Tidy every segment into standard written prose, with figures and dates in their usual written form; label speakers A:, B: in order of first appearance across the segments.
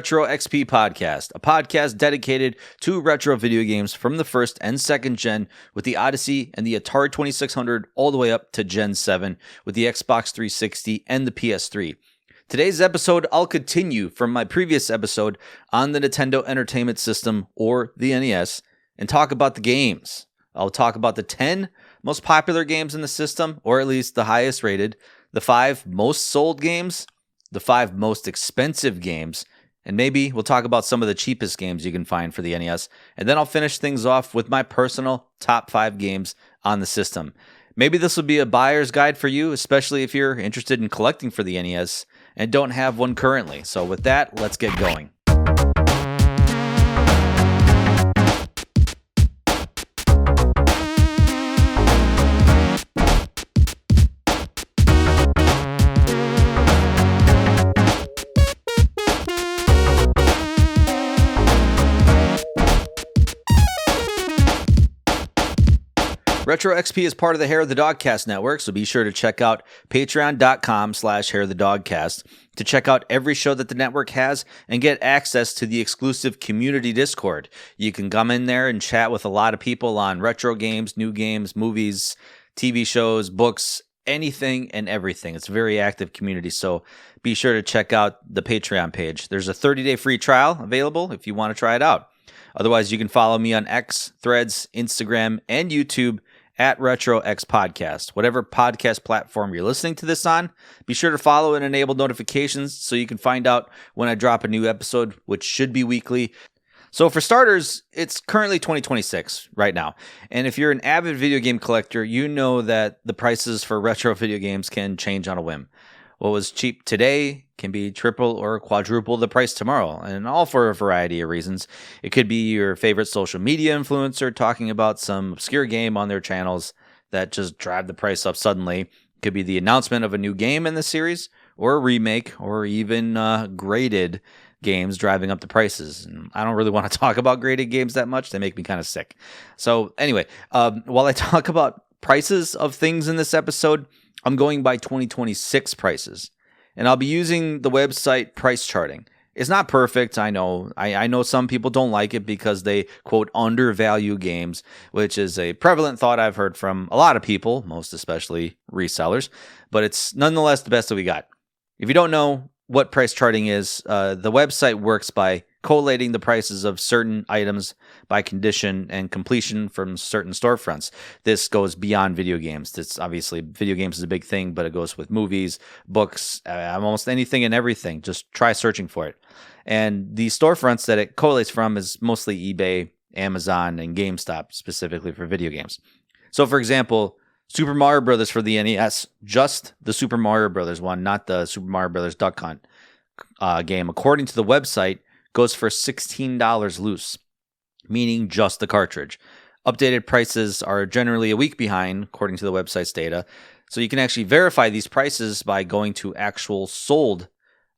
A: Retro XP Podcast, a podcast dedicated to retro video games from the first and second gen with the Odyssey and the Atari 2600 all the way up to Gen 7 with the Xbox 360 and the PS3. Today's episode, I'll continue from my previous episode on the Nintendo Entertainment System or the NES and talk about the games. I'll talk about the 10 most popular games in the system, or at least the highest rated, the 5 most sold games, the 5 most expensive games, and maybe we'll talk about some of the cheapest games you can find for the NES. And then I'll finish things off with my personal top 5 games on the system. Maybe this will be a buyer's guide for you, especially if you're interested in collecting for the NES and don't have one currently. So with that, let's get going. Retro XP is part of the Hair of the Dogcast network, so be sure to check out patreon.com/hairofthedogcast to check out every show that the network has and get access to the exclusive community Discord. You can come in there and chat with a lot of people on retro games, new games, movies, TV shows, books, anything and everything. It's a very active community, so be sure to check out the Patreon page. There's a 30-day free trial available if you want to try it out. Otherwise, you can follow me on X, Threads, Instagram, and YouTube at Retro X Podcast. Whatever podcast platform you're listening to this on, be sure to follow and enable notifications so you can find out when I drop a new episode, which should be weekly. So for starters, it's currently 2026 right now. And if you're an avid video game collector, you know that the prices for retro video games can change on a whim. What was cheap today can be triple or quadruple the price tomorrow, and all for a variety of reasons. It could be your favorite social media influencer talking about some obscure game on their channels that just drive the price up suddenly. It could be the announcement of a new game in the series, or a remake, or even graded games driving up the prices. And I don't really want to talk about graded games that much. They make me kind of sick. So anyway, while I talk about prices of things in this episode, I'm going by 2026 prices, and I'll be using the website Price Charting. It's not perfect, I know. I know some people don't like it because they, quote, undervalue games, which is a prevalent thought I've heard from a lot of people, most especially resellers, but it's nonetheless the best that we got. If you don't know what price charting is, the website works by collating the prices of certain items by condition and completion from certain storefronts. This goes beyond video games. This obviously, video games is a big thing, but it goes with movies, books, almost anything and everything. Just try searching for it. And the storefronts that it collates from is mostly eBay, Amazon, and GameStop, specifically for video games. So for example, Super Mario Brothers for the NES, just the Super Mario Brothers one, not the Super Mario Brothers Duck Hunt game, according to the website, goes for $16 loose, meaning just the cartridge. Updated prices are generally a week behind, according to the website's data. So you can actually verify these prices by going to actual sold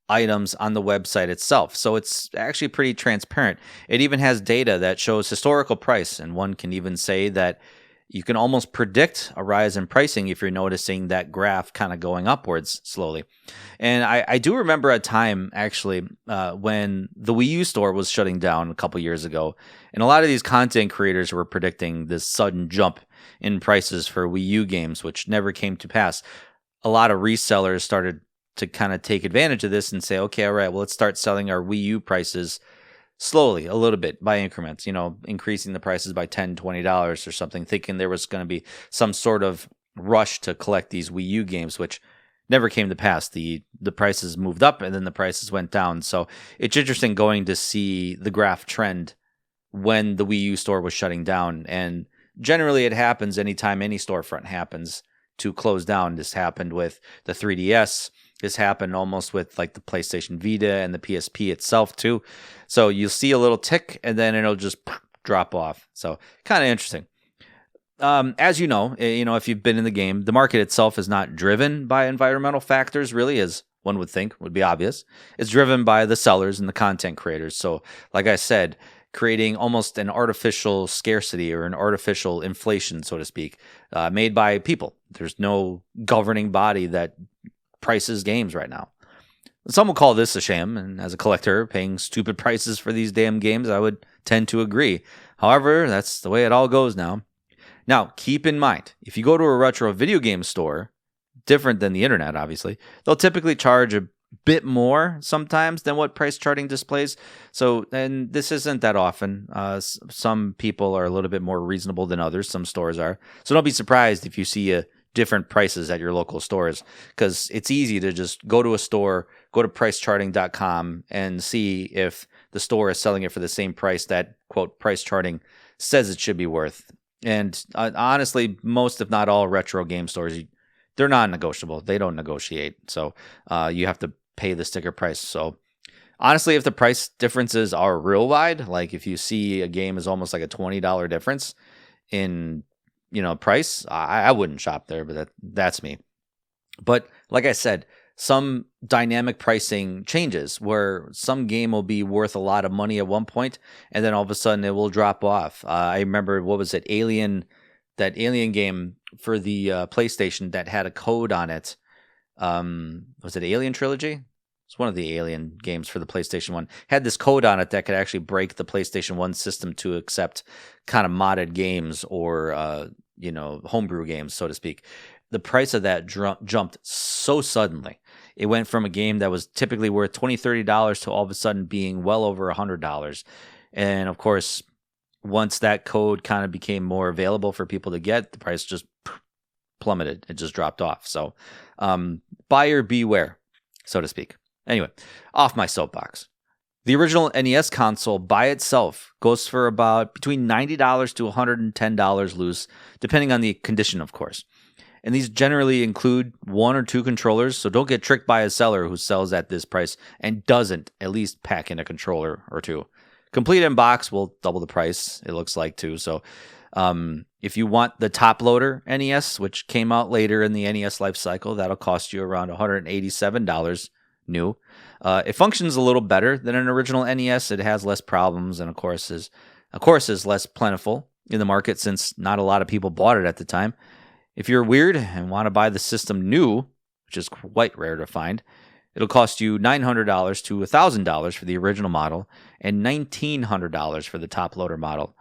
A: items on the website itself. So it's actually pretty transparent. It even has data that shows historical price, and one can even say that you can almost predict a rise in pricing if you're noticing that graph kind of going upwards slowly. And I do remember a time, actually, when the Wii U store was shutting down a couple years ago, and a lot of these content creators were predicting this sudden jump in prices for Wii U games, which never came to pass. A lot of resellers started to kind of take advantage of this and say, okay, all right, well, let's start selling our Wii U prices slowly, a little bit, by increments, increasing the prices by $10, $20 or something, thinking there was going to be some sort of rush to collect these Wii U games, which never came to pass. The prices moved up and then the prices went down. So it's interesting going to see the graph trend when the Wii U store was shutting down. And generally it happens anytime any storefront happens to close down. This happened with the 3DS. This happened almost with like the PlayStation Vita and the PSP itself too. So you'll see a little tick and then it'll just drop off. So kind of interesting. As you know, if you've been in the game, the market itself is not driven by environmental factors, really, as one would think would be obvious. It's driven by the sellers and the content creators. So like I said, creating almost an artificial scarcity or an artificial inflation, so to speak, made by people. There's no governing body that prices games right now. Some will call this a sham, and as a collector, paying stupid prices for these damn games, I would tend to agree. However, that's the way it all goes now. Now, keep in mind, if you go to a retro video game store, different than the internet, obviously, they'll typically charge a bit more sometimes than what price charting displays. So, and this isn't that often. Some people are a little bit more reasonable than others. Some stores are. So don't be surprised if you see different prices at your local stores, because it's easy to just go to a store, go to pricecharting.com and see if the store is selling it for the same price that, quote, price charting says it should be worth. And honestly, most, if not all, retro game stores, they're non-negotiable. They don't negotiate. So you have to pay the sticker price. So honestly, if the price differences are real wide, like if you see a game is almost like a $20 difference in price, I wouldn't shop there, but that's me. But like I said, some dynamic pricing changes where some game will be worth a lot of money at one point, and then all of a sudden it will drop off. I remember, what was it, that Alien game for the PlayStation that had a code on it. Was it Alien Trilogy? It's one of the Alien games for the PlayStation 1. Had this code on it that could actually break the PlayStation 1 system to accept kind of modded games or homebrew games, so to speak. The price of that jumped so suddenly. It went from a game that was typically worth $20, $30 to all of a sudden being well over $100. And of course, once that code kind of became more available for people to get, the price just plummeted. It just dropped off. So buyer beware, so to speak. Anyway, off my soapbox. The original NES console by itself goes for about between $90 to $110 loose, depending on the condition, of course. And these generally include 1 or 2 controllers, so don't get tricked by a seller who sells at this price and doesn't at least pack in a controller or 2. Complete in box will double the price, it looks like, too. So if you want the top loader NES, which came out later in the NES life cycle, that'll cost you around $187 new. It functions a little better than an original NES. It has less problems, and of course is less plentiful in the market since not a lot of people bought it at the time. If you're weird and want to buy the system new, which is quite rare to find, it'll cost you $900 to $1,000 for the original model and $1,900 for the top loader model.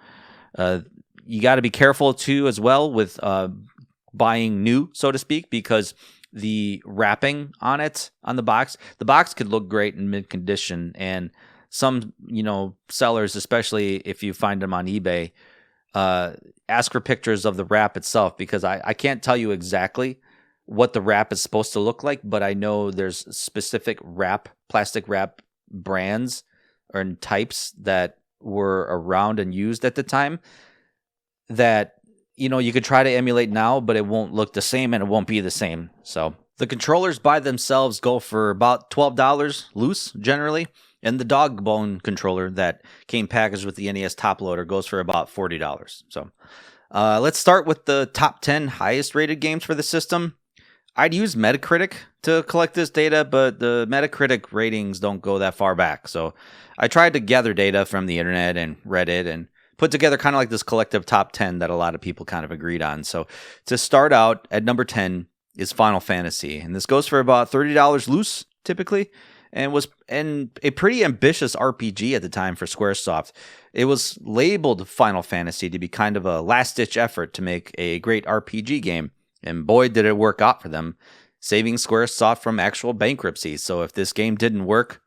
A: You got to be careful too as well with buying new, so to speak, because the wrapping on the box could look great in mid condition, and some sellers, especially if you find them on eBay, ask for pictures of the wrap itself, because I can't tell you exactly what the wrap is supposed to look like, but I know there's specific plastic wrap brands or types that were around and used at the time that you could try to emulate now, but it won't look the same and it won't be the same. So the controllers by themselves go for about $12 loose generally. And the dog bone controller that came packaged with the NES top loader goes for about $40. So let's start with the top 10 highest rated games for the system. I'd use Metacritic to collect this data, but the Metacritic ratings don't go that far back. So I tried to gather data from the internet and Reddit and put together kind of like this collective top 10 that a lot of people kind of agreed on. So to start out, at number 10 is Final Fantasy. And this goes for about $30 loose, typically. And was a pretty ambitious RPG at the time for Squaresoft. It was labeled Final Fantasy to be kind of a last-ditch effort to make a great RPG game, and boy, did it work out for them, saving Squaresoft from actual bankruptcy. So if this game didn't work,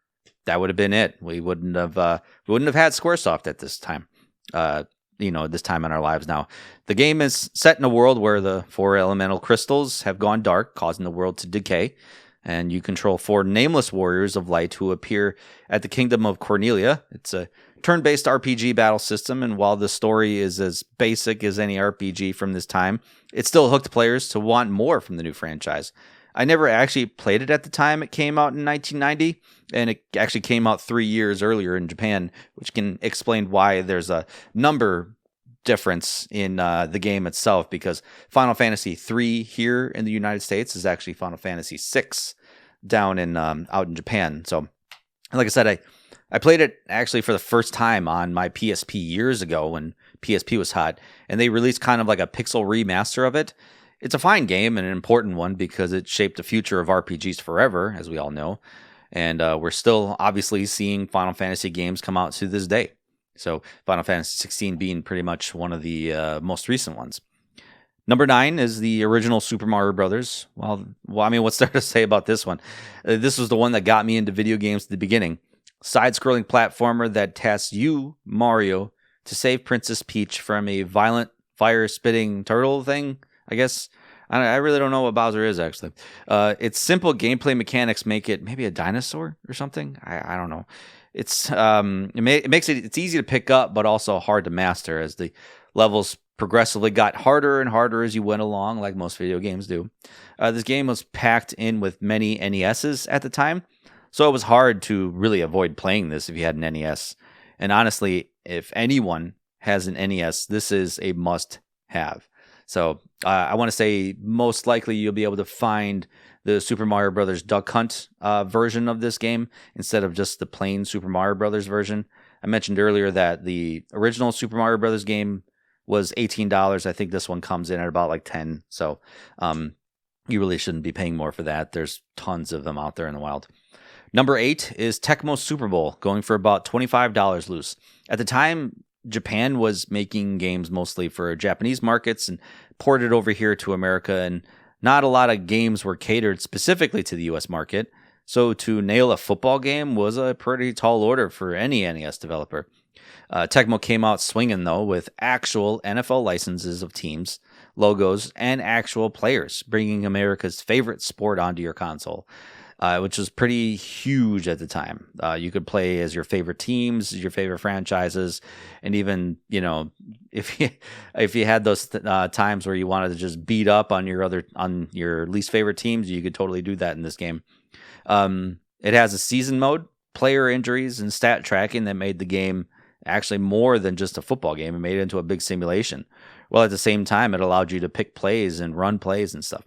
A: that would have been it. We wouldn't have had Squaresoft at this time. This time in our lives now. The game is set in a world where the 4 elemental crystals have gone dark, causing the world to decay. And you control 4 nameless warriors of light who appear at the Kingdom of Cornelia. It's a turn-based RPG battle system, and while the story is as basic as any RPG from this time, it still hooked players to want more from the new franchise. I never actually played it at the time it came out in 1990, and it actually came out 3 years earlier in Japan, which can explain why there's a number difference in the game itself, because Final Fantasy III here in the United States is actually Final Fantasy VI down in out in Japan. So, like I said, I played it actually for the first time on my PSP years ago when PSP was hot, and they released kind of like a pixel remaster of it. It's a fine game and an important one because it shaped the future of RPGs forever, as we all know. And we're still obviously seeing Final Fantasy games come out to this day. So Final Fantasy 16 being pretty much one of the most recent ones. Number 9 is the original Super Mario Brothers. Well, I mean, what's there to say about this one? This was the one that got me into video games at the beginning. Side-scrolling platformer that tasks you, Mario, to save Princess Peach from a violent fire-spitting turtle thing, I guess. I really don't know what Bowser is, actually. Its simple gameplay mechanics make it maybe a dinosaur or something. I don't know. It's it's easy to pick up, but also hard to master as the levels progressively got harder and harder as you went along, like most video games do. This game was packed in with many NESs at the time, so it was hard to really avoid playing this if you had an NES. And honestly, if anyone has an NES, this is a must-have. So I want to say most likely you'll be able to find the Super Mario Brothers Duck Hunt version of this game instead of just the plain Super Mario Brothers version. I mentioned earlier that the original Super Mario Brothers game was $18. I think this one comes in at about like $10. So you really shouldn't be paying more for that. There's tons of them out there in the wild. Number 8 is Tecmo Super Bowl, going for about $25 loose. At the time, Japan was making games mostly for Japanese markets and ported over here to America, and not a lot of games were catered specifically to the US market. So to nail a football game was a pretty tall order for any NES developer. Tecmo came out swinging, though, with actual NFL licenses of teams, logos, and actual players, bringing America's favorite sport onto your console, which was pretty huge at the time. You could play as your favorite teams, your favorite franchises, and even, if you had those times where you wanted to just beat up on your least favorite teams, you could totally do that in this game. It has a season mode, player injuries, and stat tracking that made the game actually more than just a football game. It made it into a big simulation. Well, at the same time, it allowed you to pick plays and run plays and stuff.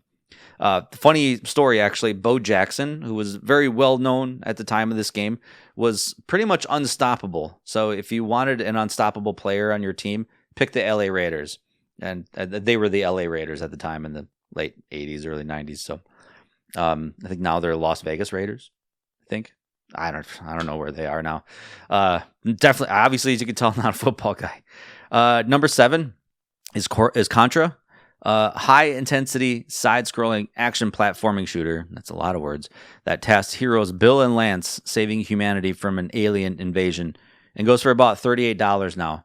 A: Funny story, actually, Bo Jackson, who was very well known at the time of this game, was pretty much unstoppable. So if you wanted an unstoppable player on your team, pick the LA Raiders. And they were the LA Raiders at the time in the late 80s, early 90s. So I think now they're Las Vegas Raiders, I think. I don't know where they are now. Definitely, obviously, as you can tell, I'm not a football guy. Number 7 is Contra. High-intensity, side-scrolling action platforming shooter, that's a lot of words, that tasks heroes Bill and Lance saving humanity from an alien invasion, and goes for about $38 now.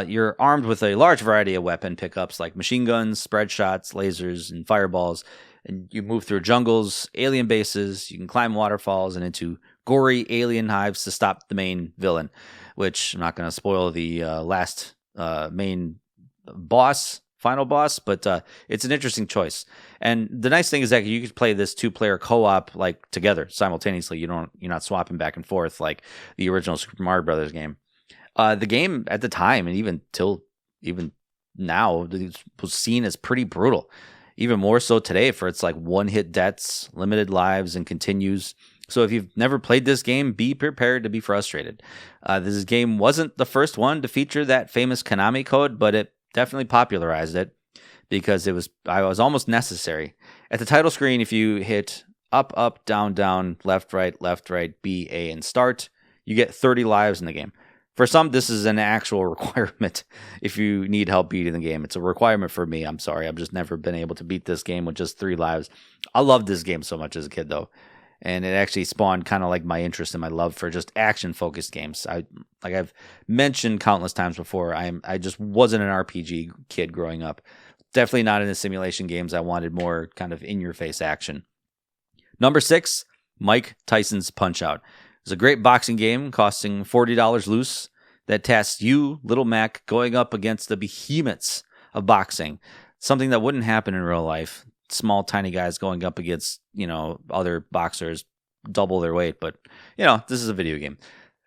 A: You're armed with a large variety of weapon pickups like machine guns, spread shots, lasers, and fireballs, and you move through jungles, alien bases, you can climb waterfalls, and into gory alien hives to stop the main villain, which I'm not going to spoil the last main final boss, but it's an interesting choice. And the nice thing is that you could play this 2-player co-op like together simultaneously. You're not swapping back and forth like the original Super Mario Brothers game. The game at the time, and even now, was seen as pretty brutal. Even more so today, for its like one-hit deaths, limited lives, and continues. So if you've never played this game, be prepared to be frustrated. This game wasn't the first one to feature that famous Konami code, but it definitely popularized it because it was almost necessary. At the title screen, if you hit up, up, down, down, left, right, B, A, and start, you get 30 lives in the game. For some, this is an actual requirement if you need help beating the game. It's a requirement for me. I'm sorry. I've just never been able to beat this game with just 3 lives. I loved this game so much as a kid, though. And it actually spawned kind of like my interest and my love for just action-focused games. I've mentioned countless times before, I just wasn't an RPG kid growing up. Definitely not into simulation games. I wanted more kind of in-your-face action. Number 6, Mike Tyson's Punch-Out! It's a great boxing game costing $40 loose that tasks you, Little Mac, going up against the behemoths of boxing. Something that wouldn't happen in real life. Small, tiny guys going up against, other boxers double their weight. But, this is a video game.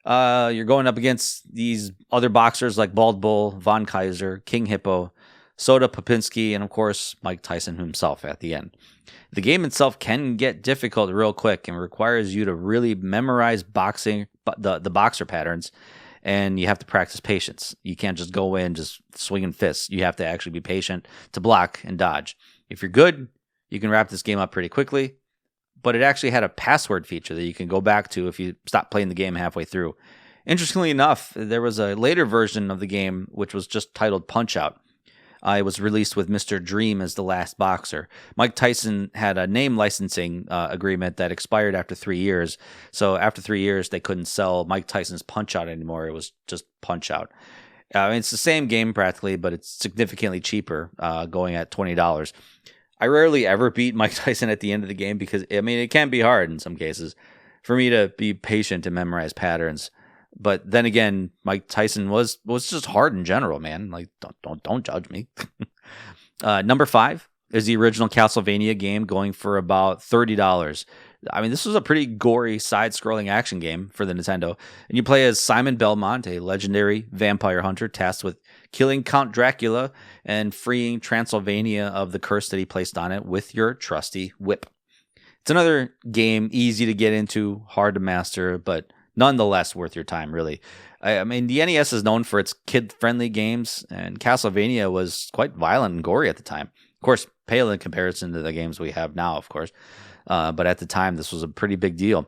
A: You're going up against these other boxers like Bald Bull, Von Kaiser, King Hippo, Soda Popinski, and, of course, Mike Tyson himself at the end. The game itself can get difficult real quick and requires you to really memorize boxing, the boxer patterns, and you have to practice patience. You can't just go in just swinging fists. You have to actually be patient to block and dodge. If you're good, you can wrap this game up pretty quickly, but it actually had a password feature that you can go back to if you stop playing the game halfway through. Interestingly enough, there was a later version of the game which was just titled Punch-Out! It was released with Mr. Dream as the last boxer. Mike Tyson had a name licensing agreement that expired after 3 years. So after 3 years, they couldn't sell Mike Tyson's Punch-Out! Anymore. It was just Punch-Out! It's the same game practically, but it's significantly cheaper, going at $20. I rarely ever beat Mike Tyson at the end of the game because, it can be hard in some cases for me to be patient and memorize patterns. But then again, Mike Tyson was just hard in general, man. Like, don't judge me. Number 5 is the original Castlevania game, going for about $30. This was a pretty gory side-scrolling action game for the Nintendo. And you play as Simon Belmont, a legendary vampire hunter tasked with killing Count Dracula and freeing Transylvania of the curse that he placed on it with your trusty whip. It's another game easy to get into, hard to master, but nonetheless worth your time, really. The NES is known for its kid-friendly games, and Castlevania was quite violent and gory at the time. Of course, pale in comparison to the games we have now, of course. But at the time, this was a pretty big deal.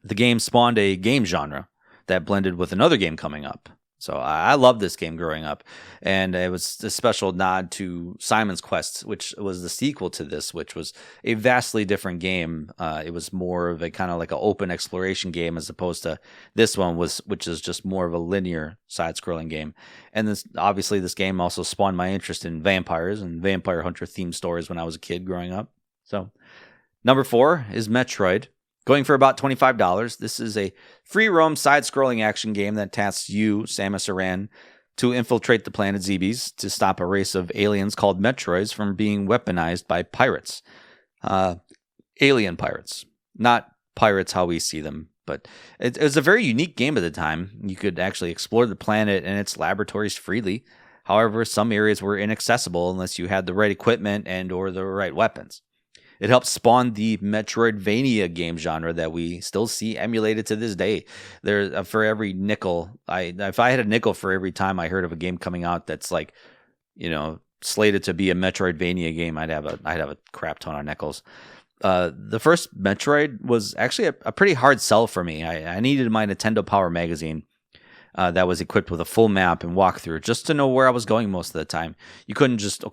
A: The game spawned a game genre that blended with another game coming up. So I loved this game growing up, and it was a special nod to Simon's Quest, which was the sequel to this, which was a vastly different game. It was more of a kind of like an open exploration game as opposed to this one, which is just more of a linear side-scrolling game. And this game also spawned my interest in vampires and vampire hunter themed stories when I was a kid growing up. So number 4 is Metroid. Going for about $25, this is a free-roam side-scrolling action game that tasks you, Samus Aran, to infiltrate the planet Zebes to stop a race of aliens called Metroids from being weaponized by pirates. Alien pirates. Not pirates how we see them, but it was a very unique game at the time. You could actually explore the planet and its laboratories freely. However, some areas were inaccessible unless you had the right equipment and or the right weapons. It helped spawn the Metroidvania game genre that we still see emulated to this day. There, for every nickel, if I had a nickel for every time I heard of a game coming out that's like, slated to be a Metroidvania game, I'd have a crap ton of nickels. The first Metroid was actually a pretty hard sell for me. I needed my Nintendo Power magazine that was equipped with a full map and walkthrough just to know where I was going most of the time. You couldn't just,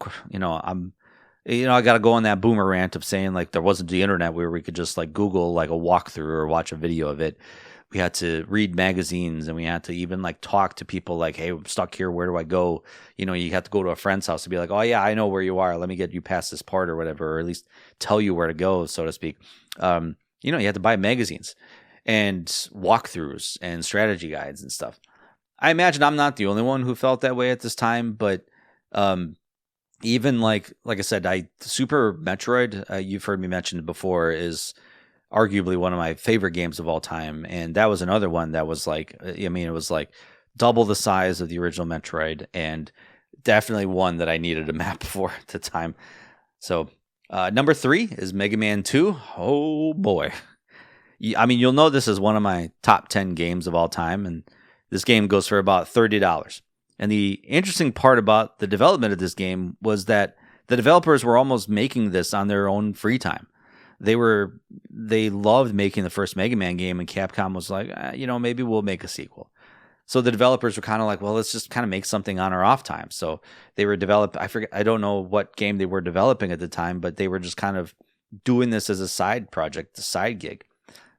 A: I got to go on that boomer rant of saying like there wasn't the internet where we could just like Google like a walkthrough or watch a video of it. We had to read magazines and we had to even like talk to people like, hey, I'm stuck here. Where do I go? You have to go to a friend's house to be like, oh yeah, I know where you are. Let me get you past this part or whatever, or at least tell you where to go, so to speak. You had to buy magazines and walkthroughs and strategy guides and stuff. I imagine I'm not the only one who felt that way at this time, but even like I said, Super Metroid, you've heard me mention it before, is arguably one of my favorite games of all time. And that was another one that was like, it was like double the size of the original Metroid, and definitely one that I needed a map for at the time. So number 3 is Mega Man 2. Oh boy. You'll know this is one of my top 10 games of all time, and this game goes for about $30. And the interesting part about the development of this game was that the developers were almost making this on their own free time. They loved making the first Mega Man game, and Capcom was like, maybe we'll make a sequel. So the developers were kind of like, well, let's just kind of make something on our off time. So they were I don't know what game they were developing at the time, but they were just kind of doing this as a side project, a side gig.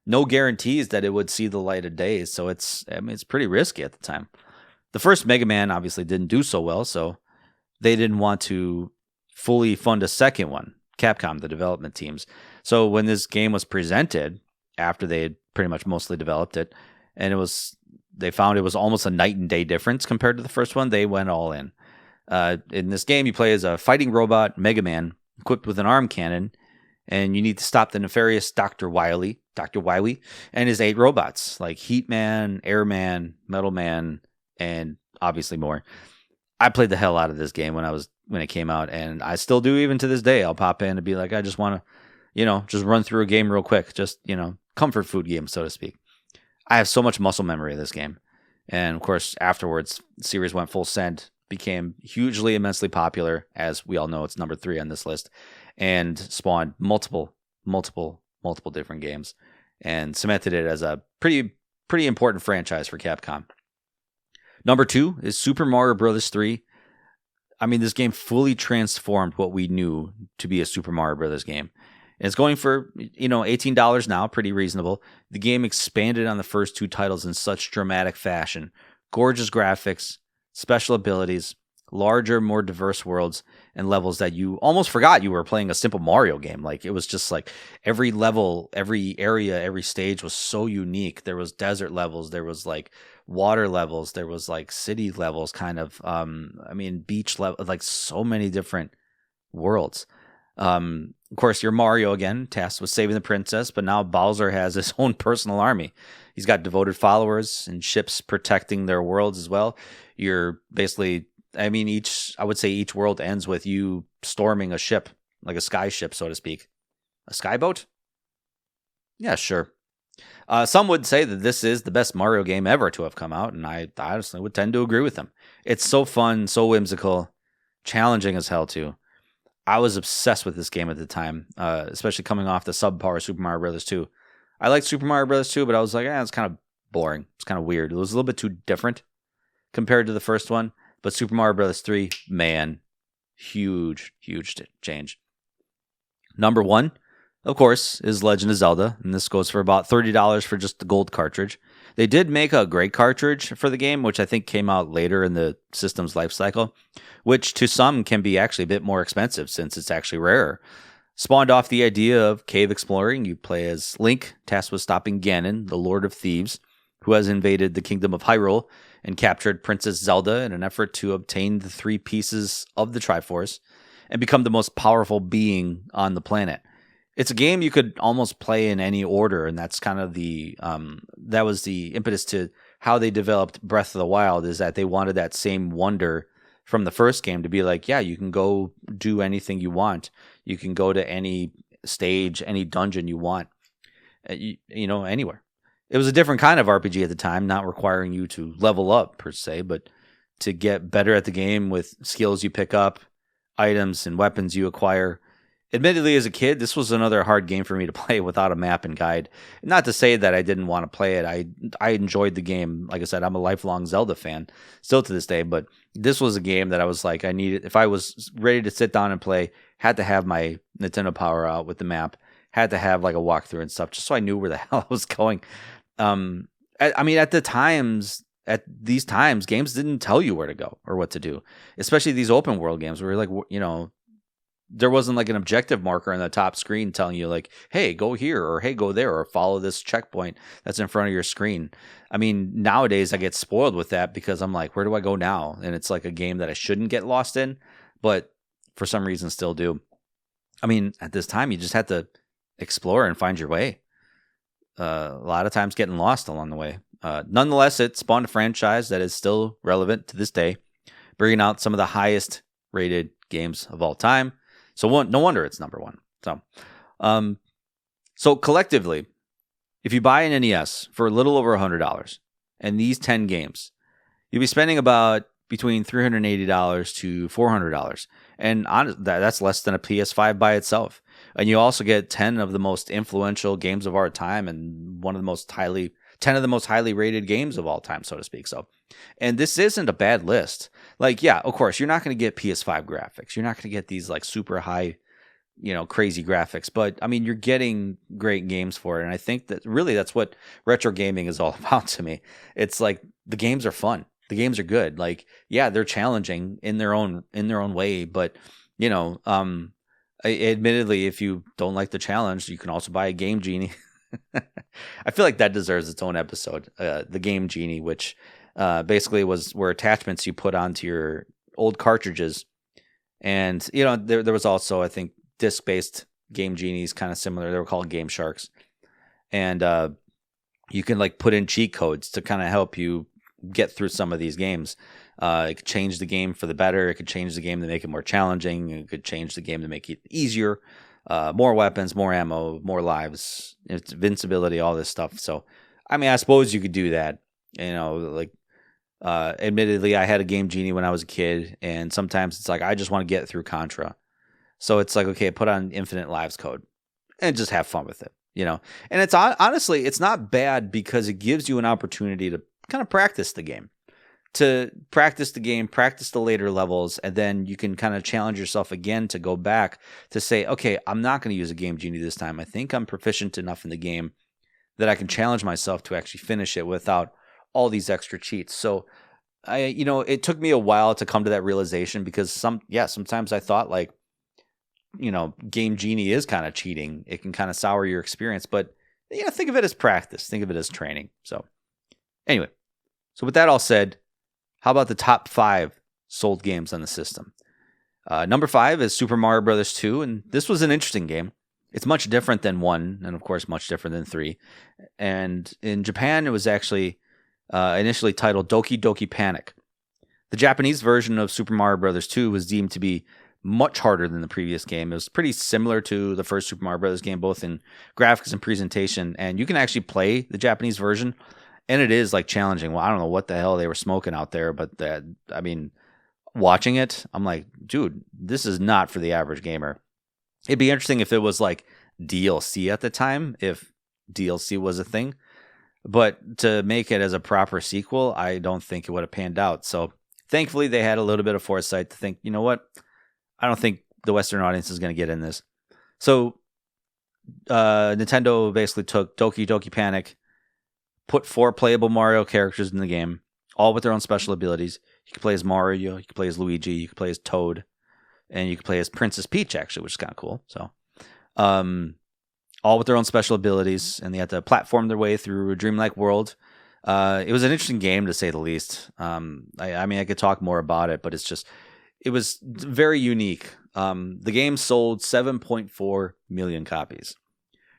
A: No guarantees that it would see the light of day. So it's pretty risky at the time. The first Mega Man obviously didn't do so well, so they didn't want to fully fund a second one, Capcom, the development teams. So when this game was presented, after they had pretty much mostly developed it, and they found it was almost a night and day difference compared to the first one, they went all in. In this game, you play as a fighting robot Mega Man equipped with an arm cannon, and you need to stop the nefarious Dr. Wily, and his 8 robots, like Heat Man, Air Man, Metal Man, and obviously more. I played the hell out of this game when it came out, and I still do even to this day. I'll pop in and be like, I just want to, just run through a game real quick. Just, comfort food game, so to speak. I have so much muscle memory of this game. And of course, afterwards, the series went full send, became hugely, immensely popular. As we all know, it's number 3 on this list, and spawned multiple multiple different games, and cemented it as a pretty important franchise for Capcom. Number 2 is Super Mario Bros. 3. I mean, this game fully transformed what we knew to be a Super Mario Bros. Game. And it's going for, $18 now, pretty reasonable. The game expanded on the first 2 titles in such dramatic fashion. Gorgeous graphics, special abilities, larger, more diverse worlds, and levels that you almost forgot you were playing a simple Mario game. Like, it was just like every level, every area, every stage was so unique. There was desert levels, there was like water levels, there was like city levels, kind of, beach level, like so many different worlds. Of course, you're Mario again, tasked with saving the princess, but now Bowser has his own personal army. He's got devoted followers and ships protecting their worlds as well. You're basically, I would say each world ends with you storming a ship, like a sky ship, so to speak. A skyboat? Yeah, sure. Some would say that this is the best Mario game ever to have come out, and I honestly would tend to agree with them. It's so fun, so whimsical, challenging as hell, too. I was obsessed with this game at the time, especially coming off the subpar Super Mario Bros. 2. I liked Super Mario Bros. 2, but I was like, it's kind of boring. It's kind of weird. It was a little bit too different compared to the first one. But Super Mario Bros. 3, man, huge change. Number 1, of course, is Legend of Zelda, and this goes for about $30 for just the gold cartridge. They did make a gray cartridge for the game, which I think came out later in the system's life cycle, which to some can be actually a bit more expensive since it's actually rarer. Spawned off the idea of cave exploring. You play as Link, tasked with stopping Ganon, the Lord of Thieves, who has invaded the kingdom of Hyrule and captured Princess Zelda in an effort to obtain the 3 pieces of the Triforce and become the most powerful being on the planet. It's a game you could almost play in any order, and that's kind of that was the impetus to how they developed Breath of the Wild, is that they wanted that same wonder from the first game to be like, yeah, you can go do anything you want. You can go to any stage, any dungeon you want, anywhere. It was a different kind of RPG at the time, not requiring you to level up per se, but to get better at the game with skills you pick up, items and weapons you acquire. Admittedly, as a kid, this was another hard game for me to play without a map and guide. Not to say that I didn't want to play it. I enjoyed the game. Like I said, I'm a lifelong Zelda fan, still to this day. But this was a game that I was like, if I was ready to sit down and play, had to have my Nintendo Power out with the map, had to have like a walkthrough and stuff, just so I knew where the hell I was going. At these times, games didn't tell you where to go or what to do, especially these open world games where you're like, there wasn't like an objective marker on the top screen telling you like, hey, go here, or hey, go there, or follow this checkpoint that's in front of your screen. I mean, nowadays I get spoiled with that because I'm like, where do I go now? And it's like a game that I shouldn't get lost in, but for some reason still do. I mean, at this time, you just had to explore and find your way. A lot of times getting lost along the way. Nonetheless, it spawned a franchise that is still relevant to this day, bringing out some of the highest rated games of all time. So no wonder it's number 1. So collectively, if you buy an NES for a little over $100 and these 10 games, you'll be spending about between $380 to $400. And that's less than a PS5 by itself. And you also get 10 of the most influential games of our time and 10 of the most highly rated games of all time, so to speak. So, and this isn't a bad list. Like, yeah, of course, you're not going to get PS5 graphics. You're not going to get these like super high, crazy graphics. But I mean, you're getting great games for it. And I think that really that's what retro gaming is all about to me. It's like the games are fun. The games are good. Like, yeah, they're challenging in their own way. But, admittedly, if you don't like the challenge, you can also buy a Game Genie. I feel like that deserves its own episode. The Game Genie, which basically were attachments you put onto your old cartridges. And, there was also, I think, disc-based Game Genies, kind of similar. They were called Game Sharks. And you can like put in cheat codes to kind of help you get through some of these games. It could change the game for the better. It could change the game to make it more challenging. It could change the game to make it easier. More weapons, more ammo, more lives, invincibility, all this stuff. So, I mean, I suppose you could do that. Admittedly, I had a Game Genie when I was a kid, and sometimes it's like, I just want to get through Contra. So it's like, okay, put on infinite lives code and just have fun with it. And it's honestly, it's not bad because it gives you an opportunity to kind of practice the game, practice the later levels, and then you can kind of challenge yourself again to go back to say, okay, I'm not going to use a Game Genie this time. I think I'm proficient enough in the game that I can challenge myself to actually finish it without all these extra cheats. So it took me a while to come to that realization because sometimes I thought like, Game Genie is kind of cheating. It can kind of sour your experience, but think of it as practice. Think of it as training. So anyway, with that all said, how about the top 5 sold games on the system? Number 5 is Super Mario Bros. 2, and this was an interesting game. It's much different than 1, and of course much different than 3. And in Japan, it was actually initially titled Doki Doki Panic. The Japanese version of Super Mario Bros. 2 was deemed to be much harder than the previous game. It was pretty similar to the first Super Mario Bros. Game, both in graphics and presentation, and you can actually play the Japanese version, and it is like challenging. Well, I don't know what the hell they were smoking out there, but watching it, I'm like, dude, this is not for the average gamer. It'd be interesting if it was like DLC at the time, if DLC was a thing. But to make it as a proper sequel, I don't think it would have panned out. So thankfully, they had a little bit of foresight to think, you know what? I don't think the Western audience is going to get in this. So Nintendo basically took Doki Doki Panic, put 4 playable Mario characters in the game, all with their own special abilities. You can play as Mario, you can play as Luigi, you can play as Toad, and you can play as Princess Peach, actually, which is kind of cool. So, all with their own special abilities, and they had to platform their way through a dreamlike world. It was an interesting game, to say the least. I could talk more about it, but it was very unique. The game sold 7.4 million copies.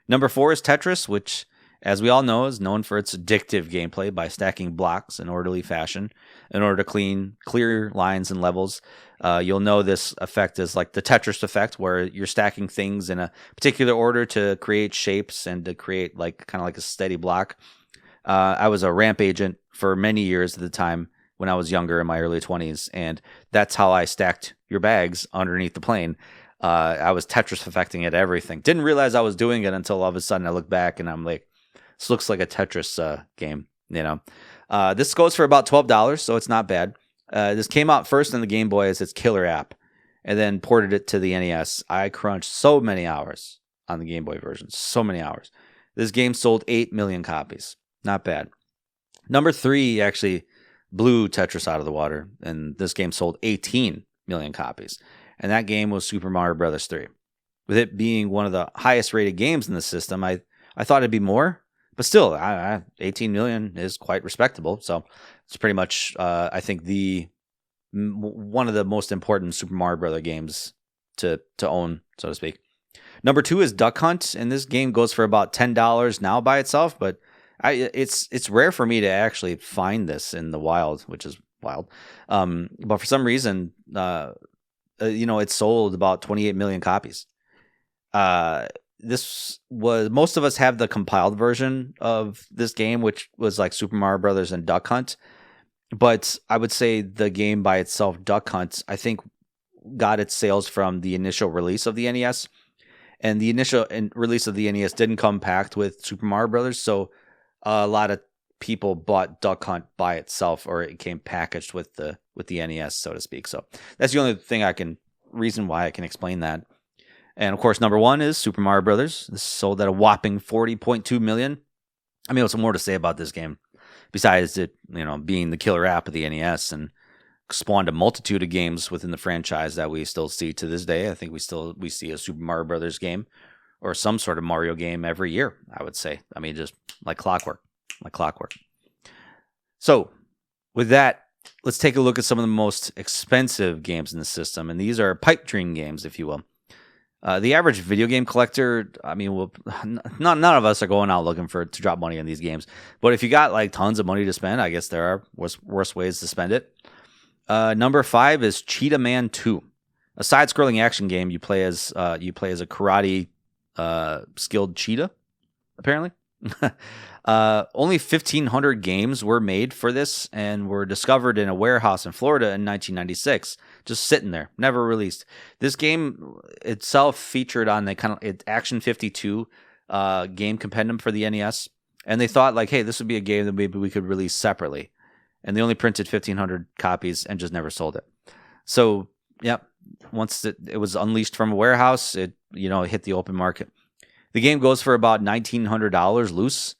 A: Number 4 is Tetris, which, as we all know, is known for its addictive gameplay by stacking blocks in orderly fashion in order to clear lines and levels. You'll know this effect is like the Tetris effect, where you're stacking things in a particular order to create shapes and to create kind of like a steady block. I was a ramp agent for many years at the time when I was younger, in my early 20s, and that's how I stacked your bags underneath the plane. I was Tetris affecting it, everything. Didn't realize I was doing it until all of a sudden I look back and I'm like, this looks like a Tetris game, This goes for about $12, so it's not bad. This came out first on the Game Boy as its killer app, and then ported it to the NES. I crunched so many hours on the Game Boy version, so many hours. This game sold 8 million copies. Not bad. Number 3 actually blew Tetris out of the water, and this game sold 18 million copies. And that game was Super Mario Bros. 3. With it being one of the highest rated games in the system, I thought it'd be more. But still, 18 million is quite respectable. So it's pretty much, I think, one of the most important Super Mario Bros. Games to own, so to speak. Number 2 is Duck Hunt, and this game goes for about $10 now by itself. But it's rare for me to actually find this in the wild, which is wild. But for some reason, it sold about 28 million copies. Most of us have the compiled version of this game, which was like Super Mario Brothers and Duck Hunt. But I would say the game by itself, Duck Hunt, I think got its sales from the initial release of the NES. And the initial release of the NES didn't come packed with Super Mario Brothers. So a lot of people bought Duck Hunt by itself, or it came packaged with the NES, so to speak. So that's the only reason why I can explain that. And of course, number 1 is Super Mario Brothers. This sold at a whopping 40.2 million. I mean, what's more to say about this game besides it, being the killer app of the NES and spawned a multitude of games within the franchise that we still see to this day. I think we see a Super Mario Brothers game or some sort of Mario game every year, I would say. I mean, just like clockwork. So, with that, let's take a look at some of the most expensive games in the system, and these are pipe dream games, if you will. The average video game collector, I mean, none of us are going out looking to drop money on these games. But if you got like tons of money to spend, I guess there are worse ways to spend it. Number 5 is Cheetah Man 2, a side-scrolling action game. You play as a karate skilled cheetah, apparently. Only 1,500 games were made for this and were discovered in a warehouse in Florida in 1996, just sitting there, never released. This game itself featured on the Action 52 game compendium for the NES, and they thought like, hey, this would be a game that maybe we could release separately, and they only printed 1,500 copies and just never sold it. So, yep, once it was unleashed from a warehouse, it hit the open market. The game goes for about $1,900 loose,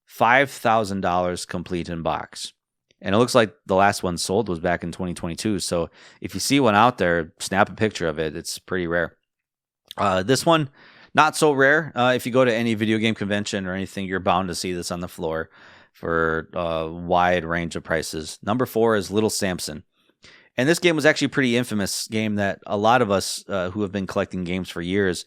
A: $5,000 complete in box. And it looks like the last one sold was back in 2022. So if you see one out there, snap a picture of it. It's pretty rare. This one, not so rare. If you go to any video game convention or anything, you're bound to see this on the floor for a wide range of prices. Number 4 is Little Samson. And this game was actually a pretty infamous game that a lot of us who have been collecting games for years,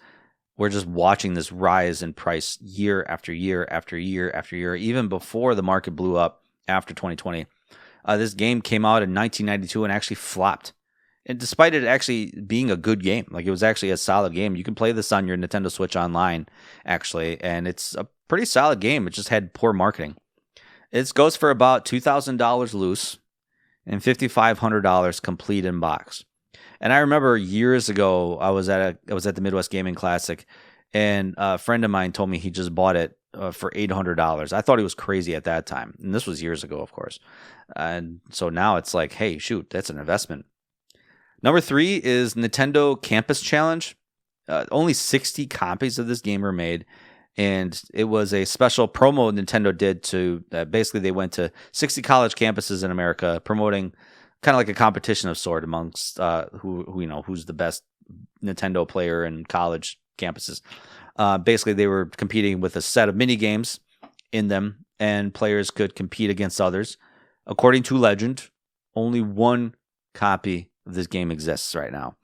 A: we're just watching this rise in price year after year after year after year, even before the market blew up after 2020. This game came out in 1992 and actually flopped. And despite it actually being a good game, like it was actually a solid game. You can play this on your Nintendo Switch online, actually, and it's a pretty solid game. It just had poor marketing. It goes for about $2,000 loose and $5,500 complete in box. And I remember years ago, I was at the Midwest Gaming Classic, and a friend of mine told me he just bought it for $800. I thought he was crazy at that time, and this was years ago, of course. And so now it's like, hey, shoot, that's an investment. Number 3 is Nintendo Campus Challenge. Only 60 copies of this game were made, and it was a special promo Nintendo did to basically they went to 60 college campuses in America, promoting kind of like a competition of sort amongst who's the best Nintendo player in college campuses. Basically, they were competing with a set of mini games in them, and players could compete against others. According to legend, only one copy of this game exists right now,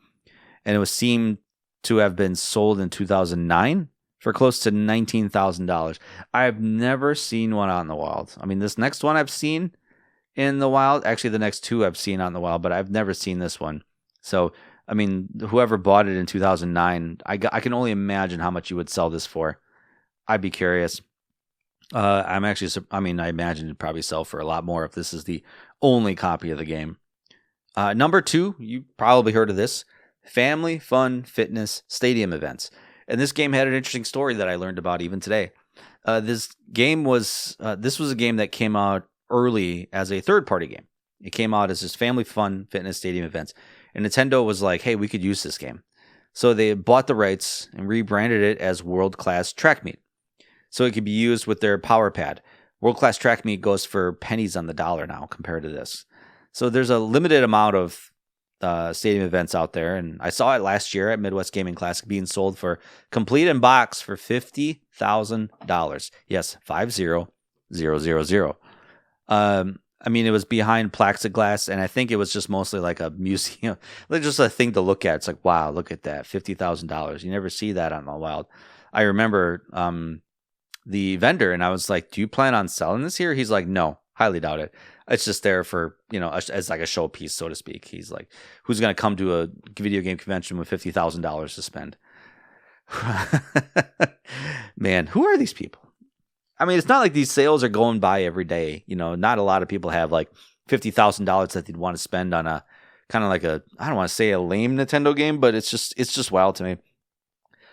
A: and it was seen to have been sold in 2009 for close to $19,000. I've never seen one out in the wild. I mean, this next one I've seen in the wild. Actually, the next 2 I've seen out in the wild, but I've never seen this one. So, I mean, whoever bought it in 2009, I can only imagine how much you would sell this for. I'd be curious. I imagine it'd probably sell for a lot more if this is the only copy of the game. Number 2, you probably heard of this, Family Fun Fitness Stadium Events. And this game had an interesting story that I learned about even today. This was a game that came out early as a third-party game. It came out as this Family Fun Fitness Stadium Events. And Nintendo was like, hey, we could use this game. So they bought the rights and rebranded it as World Class Track Meet. So it could be used with their Power Pad. World Class Track Meet goes for pennies on the dollar now compared to this. So there's a limited amount of stadium events out there. And I saw it last year at Midwest Gaming Classic being sold for complete in box for $50,000. Yes, 50,000. I mean, it was behind plexiglass, and I think it was just mostly like a museum, like just a thing to look at. It's like, wow, look at that, $50,000. You never see that on the wild. I remember the vendor, and I was like, do you plan on selling this here? He's like, no, highly doubt it. It's just there for, as like a showpiece, so to speak. He's like, who's going to come to a video game convention with $50,000 to spend? Man, who are these people? I mean, it's not like these sales are going by every day. Not a lot of people have like $50,000 that they'd want to spend on a kind of like I don't want to say a lame Nintendo game, but it's just wild to me.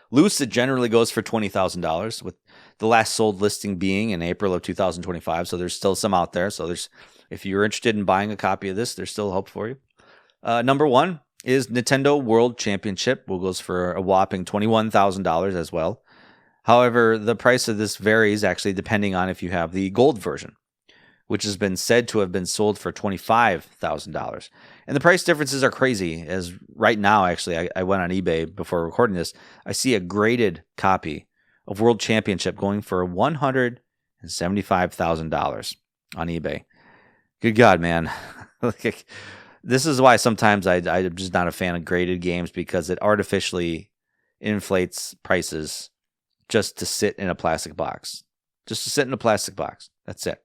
A: Loose, it generally goes for $20,000, with the last sold listing being in April of 2025. So there's still some out there. So if you're interested in buying a copy of this, there's still hope for you. Number 1 is Nintendo World Championship, which goes for a whopping $21,000 as well. However, the price of this varies actually depending on if you have the gold version, which has been said to have been sold for $25,000. And the price differences are crazy, as right now, actually, I went on eBay before recording this. I see a graded copy of World Championship going for $175,000 on eBay. Good God, man. This is why sometimes I'm just not a fan of graded games, because it artificially inflates prices just to sit in a plastic box. That's it.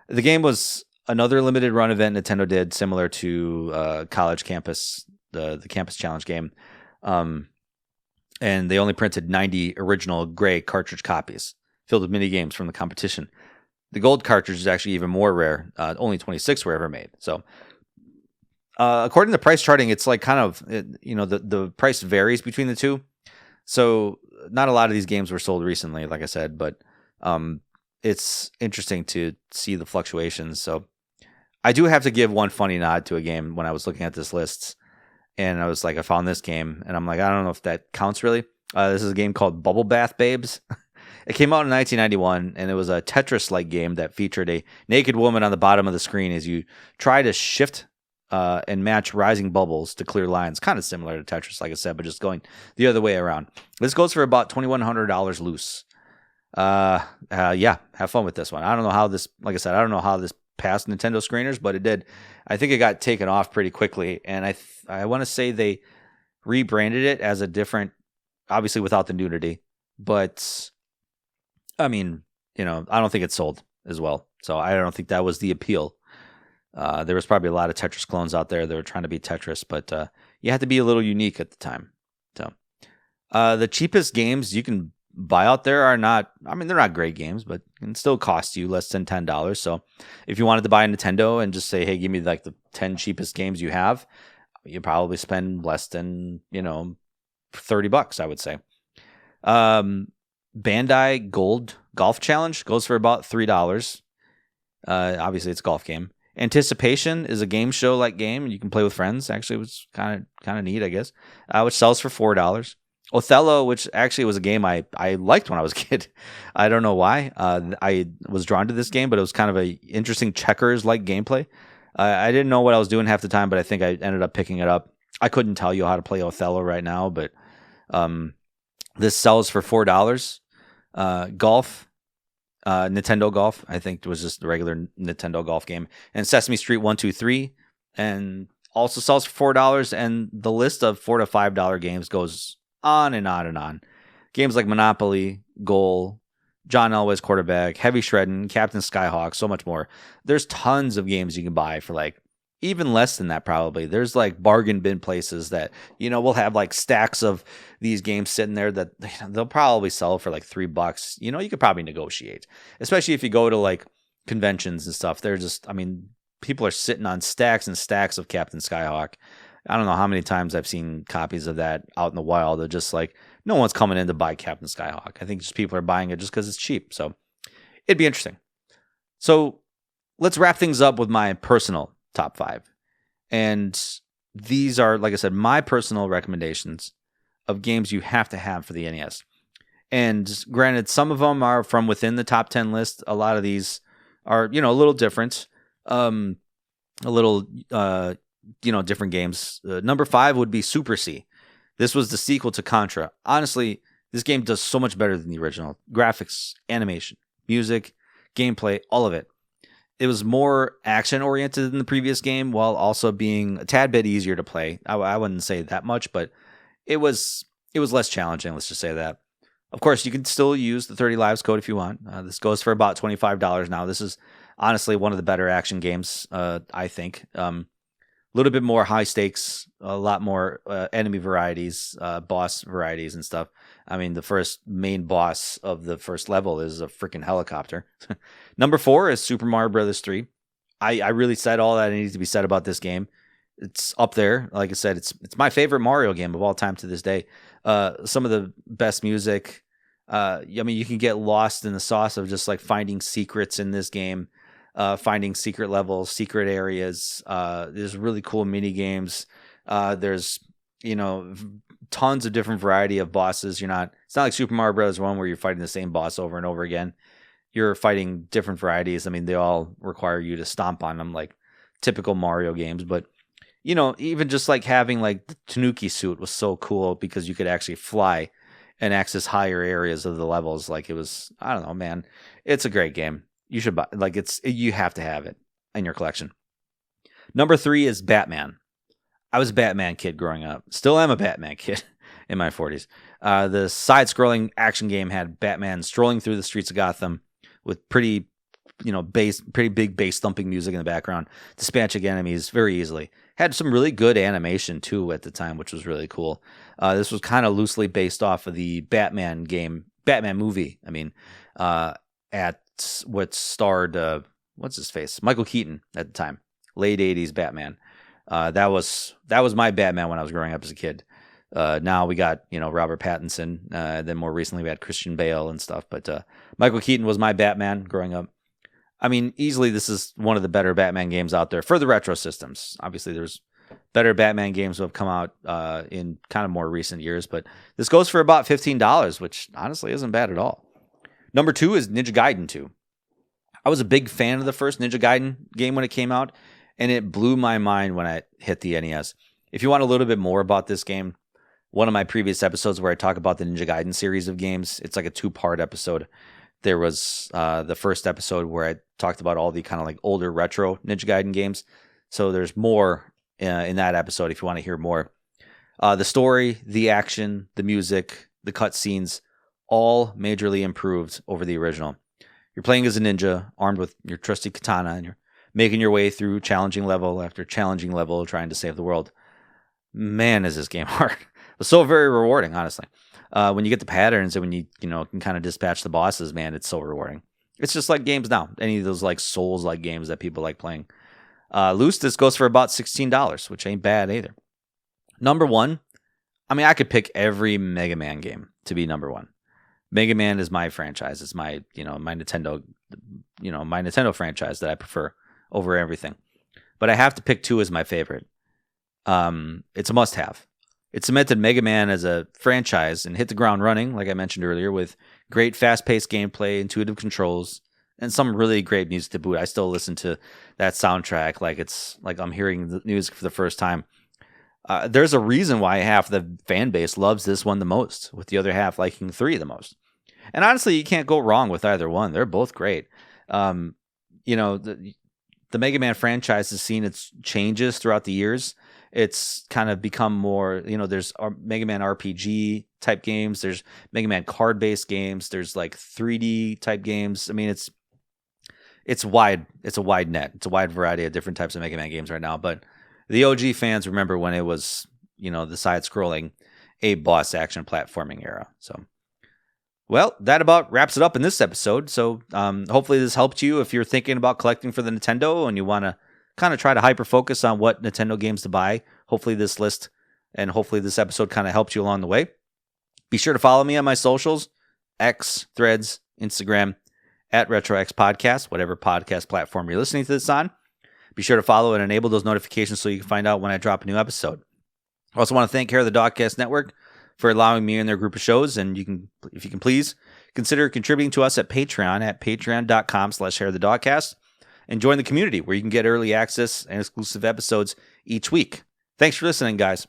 A: The game was another limited run event Nintendo did, similar to College Campus, the Campus Challenge game. And they only printed 90 original gray cartridge copies filled with mini games from the competition. The gold cartridge is actually even more rare. Only 26 were ever made. So according to price charting, it's like kind of, the price varies between the two. So not a lot of these games were sold recently, like I said, but it's interesting to see the fluctuations. So I do have to give one funny nod to a game when I was looking at this list, and I was like, I found this game, and I'm like, I don't know if that counts really. This is a game called Bubble Bath Babes. It came out in 1991, and it was a Tetris-like game that featured a naked woman on the bottom of the screen as you try to shift and match rising bubbles to clear lines. Kind of similar to Tetris, like I said, but just going the other way around. This goes for about $2,100 loose. Yeah, have fun with this one. I don't know how this, like I said, I don't know how this passed Nintendo screeners, but it did. I think it got taken off pretty quickly, and I want to say they rebranded it as a different, obviously without the nudity, but I mean, I don't think it sold as well. So I don't think that was the appeal. There was probably a lot of Tetris clones out there that were trying to be Tetris, but you had to be a little unique at the time. So the cheapest games you can buy out there are not, I mean, they're not great games, but can still cost you less than $10. So if you wanted to buy a Nintendo and just say, hey, give me like the 10 cheapest games you have, you probably spend less than, $30, I would say. Bandai Gold Golf Challenge goes for about $3. Obviously, it's a golf game. Anticipation is a game show like game you can play with friends. Actually, it was kind of neat, I guess. Which sells for $4. Othello, which actually was a game I liked when I was a kid. I don't know why. I was drawn to this game, but it was kind of a interesting checkers-like gameplay. I didn't know what I was doing half the time, but I think I ended up picking it up. I couldn't tell you how to play Othello right now, but this sells for $4. Golf, Nintendo Golf, I think it was just the regular Nintendo Golf game. And Sesame Street 1, 2, 3, and also sells for $4. And the list of $4 to $5 games goes on and on and on. Games like Monopoly, Goal, John Elway's Quarterback, Heavy Shredding, Captain Skyhawk, so much more. There's tons of games you can buy for like even less than that probably. There's like bargain bin places that, will have like stacks of these games sitting there that they'll probably sell for like $3. You could probably negotiate, especially if you go to like conventions and stuff. They're just, I mean, people are sitting on stacks and stacks of Captain Skyhawk. I don't know how many times I've seen copies of that out in the wild. They're just like, no one's coming in to buy Captain Skyhawk. I think just people are buying it just because it's cheap. So it'd be interesting. So let's wrap things up with my personal top 5. And these are, like I said, my personal recommendations of games you have to have for the NES. And granted, some of them are from within the top 10 list. A lot of these are, a little different. Different games. Number 5 would be Super C. This was the sequel to Contra. Honestly, this game does so much better than the original. Graphics, animation, music, gameplay, all of it. It was more action-oriented than the previous game, while also being a tad bit easier to play. I wouldn't say that much, but it was less challenging, let's just say that. Of course, you can still use the 30 Lives code if you want. This goes for about $25 now. This is honestly one of the better action games, I think. A little bit more high stakes, a lot more enemy varieties, boss varieties and stuff. I mean, the first main boss of the first level is a freaking helicopter. Number 4 is Super Mario Brothers 3. I really said all that needs to be said about this game. It's up there. Like I said, it's my favorite Mario game of all time to this day. Some of the best music. I mean, you can get lost in the sauce of just like finding secrets in this game. Finding secret levels, secret areas. There's really cool mini games. There's tons of different variety of bosses. It's not like Super Mario Bros. 1 where you're fighting the same boss over and over again. You're fighting different varieties. I mean, they all require you to stomp on them like typical Mario games. But even just like having like the Tanuki suit was so cool because you could actually fly and access higher areas of the levels. Like it was, I don't know, man. It's a great game. You should buy, you have to have it in your collection. Number 3 is Batman. I was a Batman kid growing up. Still am a Batman kid in my 40s. The side-scrolling action game had Batman strolling through the streets of Gotham with pretty big bass thumping music in the background, dispatching enemies very easily. Had some really good animation too at the time, which was really cool. This was kind of loosely based off of the Batman movie. I mean, at what starred what's his face, Michael Keaton at the time, late 80s Batman. That was my Batman when I was growing up as a kid. Now we got, Robert Pattinson. Then more recently we had Christian Bale and stuff. But Michael Keaton was my Batman growing up. I mean, easily this is one of the better Batman games out there for the retro systems. Obviously, there's better Batman games that have come out in kind of more recent years, but this goes for about $15, which honestly isn't bad at all. Number 2 is Ninja Gaiden 2. I was a big fan of the first Ninja Gaiden game when it came out, and it blew my mind when I hit the NES. If you want a little bit more about this game, one of my previous episodes where I talk about the Ninja Gaiden series of games, it's like a 2-part episode. There was the first episode where I talked about all the kind of like older retro Ninja Gaiden games. So there's more in that episode if you want to hear more. The story, the action, the music, the cutscenes, all majorly improved over the original. You're playing as a ninja, armed with your trusty katana, and you're making your way through challenging level after challenging level, trying to save the world. Man, is this game hard. It was so very rewarding, honestly. When you get the patterns and when you can kind of dispatch the bosses, man, it's so rewarding. It's just like games now. Any of those like Souls-like games that people like playing. Loose, this goes for about $16, which ain't bad either. Number 1, I mean, I could pick every Mega Man game to be number 1. Mega Man is my franchise. It's my, my Nintendo, my Nintendo franchise that I prefer over everything. But I have to pick 2 as my favorite. It's a must-have. It cemented Mega Man as a franchise and hit the ground running, like I mentioned earlier, with great fast-paced gameplay, intuitive controls, and some really great music to boot. I still listen to that soundtrack like it's like I'm hearing the music for the first time. There's a reason why half the fan base loves this one the most, with the other half liking 3 the most. And honestly, you can't go wrong with either one. They're both great. The Mega Man franchise has seen its changes throughout the years. It's kind of become more, there's Mega Man RPG type games. There's Mega Man card-based games. There's like 3D type games. I mean, it's wide. It's a wide net. It's a wide variety of different types of Mega Man games right now. But the OG fans remember when it was, the side-scrolling A-boss action platforming era. So, well, that about wraps it up in this episode. So hopefully this helped you if you're thinking about collecting for the Nintendo and you want to kind of try to hyper-focus on what Nintendo games to buy. Hopefully this list and hopefully this episode kind of helped you along the way. Be sure to follow me on my socials, X, Threads, Instagram, @RetroX Podcast, whatever podcast platform you're listening to this on. Be sure to follow and enable those notifications so you can find out when I drop a new episode. I also want to thank Hair of the Dogcast Network for allowing me in their group of shows, and if you can please consider contributing to us at Patreon at patreon.com/hairofthedogcast. And join the community where you can get early access and exclusive episodes each week. Thanks for listening, guys.